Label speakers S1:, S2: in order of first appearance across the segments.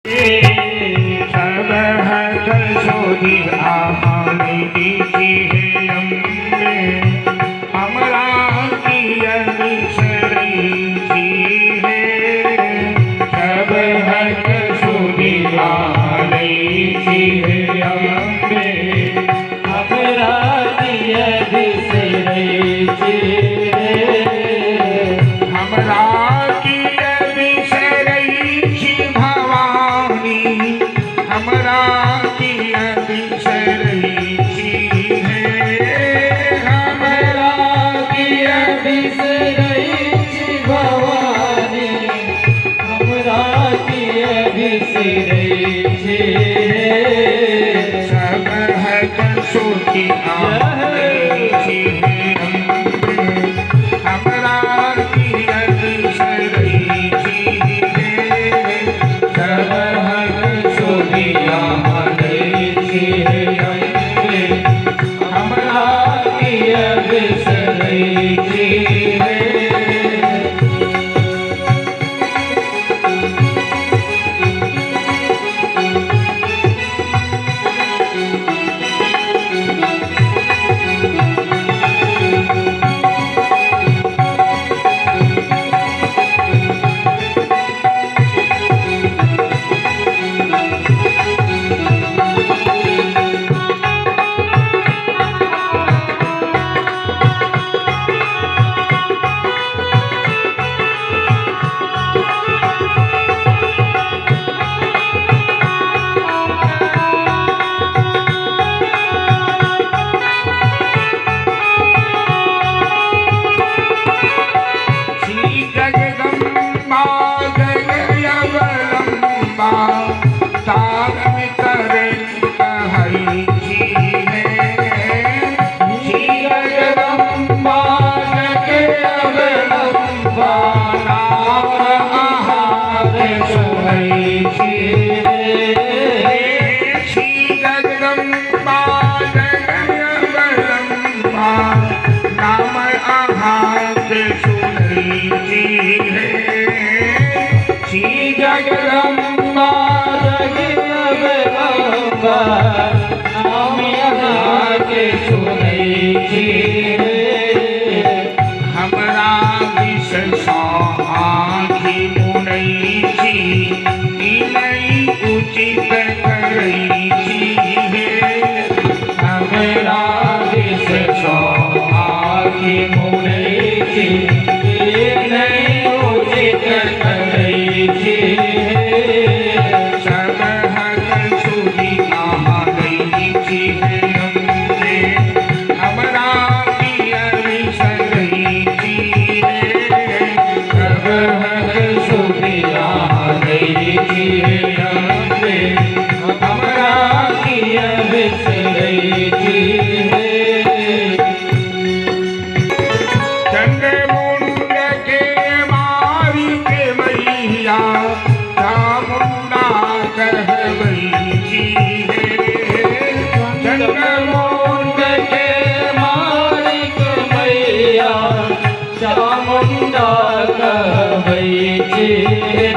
S1: सब हक सोधी आहारी दीजी है अम्बे हमरा की अविसरई जी है। सब हक सोधी आहारी जी है अम्बे
S2: हमरा की अविसरई जी है।
S1: हमरा की अविसरई जी भवानी हमरा की अविसरई जी है।
S2: हमरा की अविसरई जी भवानी हमरा की अविसरई जी है।
S1: सब हक सोधी आहारी जी है अम्बे हमरा की अविसरई जी है। सब हक सोधी आहारी जी है अम्बे हमरा की अविसरई जी है। श्री जगदम्बा जगदम्बा तारण करण कहई जी है। श्री जगदम्बा जगदम्बा नाम आहार सोहई जी है। श्री जगदम्बा जगदम्बा नाम आहार सोहई जी है। श्री जगदम्बा
S2: जगदम्बा नाम यहाँ के सुनई जी है।
S1: हमरा विष आँखि मुनई जी इलई उचित करई जी है।
S2: हमरा विष आँखि मुनई जी नहीं उचित करई जी है।
S1: सब हक सोधी आहारी जी है अम्बे हमरा की अविसरई जी है। सब हक सोधी आहारी जी है अम्बे
S2: हमरा की अविसरई जी है।
S1: चंद्रमुंड के मारी के मैया चामुंडा कहवई जी है।
S2: चंद्रमुंड के मालिक मैया चामुंडा कहवई जी है।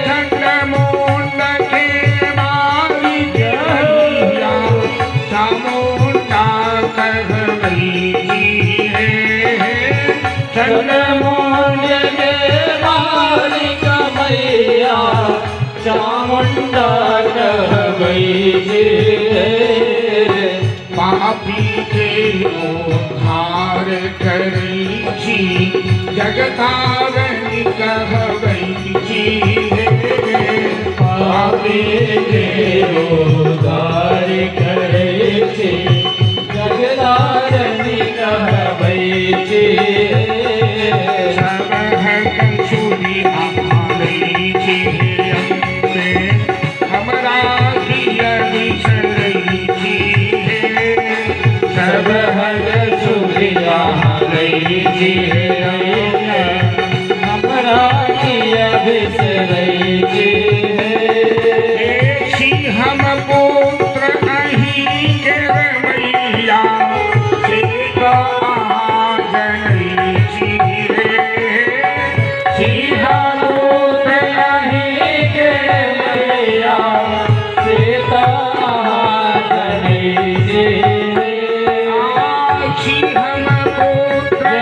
S1: चंद्रमुंड के मारी के मैया चामुंडा कहवई जी है।
S2: चंद्रमुंड के मालिक मैया चामुंडा कहवई जी है।
S1: पापी के उद्धार करई जी जगतारण कहवई जी है।
S2: पापी के उद्धार करई जी जगदारणी कहवई जी है।
S1: सब हक सोधी आहारी जी है अम्बे हमरा की अविसरई जी है। सब हक सोधी आहारी जी है अम्बे
S2: हमरा की अविसरई जी है।
S1: सिंहम पुत्र अहीं के मैया से जनई जी है। सिंह पुत्र अहीं के
S2: मैया सीता जनी जी
S1: आछी हम पुत्र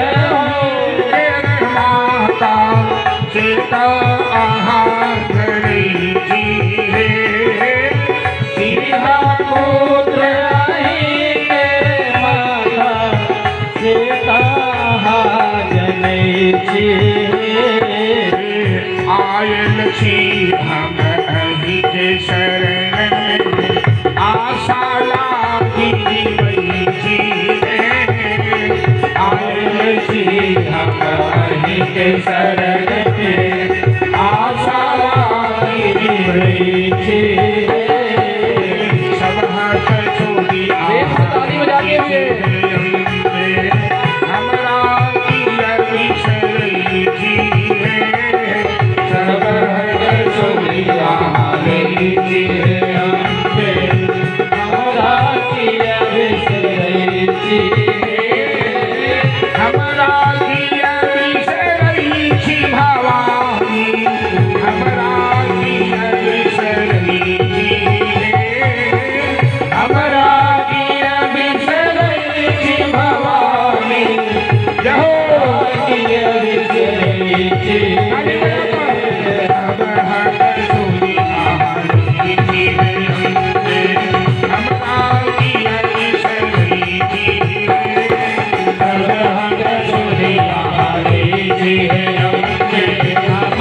S1: तेरे माता सीता गणेश जी है
S2: सीता पुत्र तेरे माता सीता जनी जी
S1: आयल छी हम अहि के शरण में आशा लागी वही जी
S2: आयल छी हम अहि के शरण में आशा लागी रही छी
S1: सब हाथ छोड़ी
S2: ताली बजाते हुए
S1: हमरा की अभिषेक जी
S2: सब हर छोड़िया रही छी हमरा की अभिषेक जी
S1: हमरा की अभिषेक छी भवानी हमरा की अभिषेक जी हमरा की अभिषेक छी भवानी जहो
S2: की अभिषेक जी
S1: अब हट सुनी आहारी जी हमरा की अभिषेक जी
S2: अब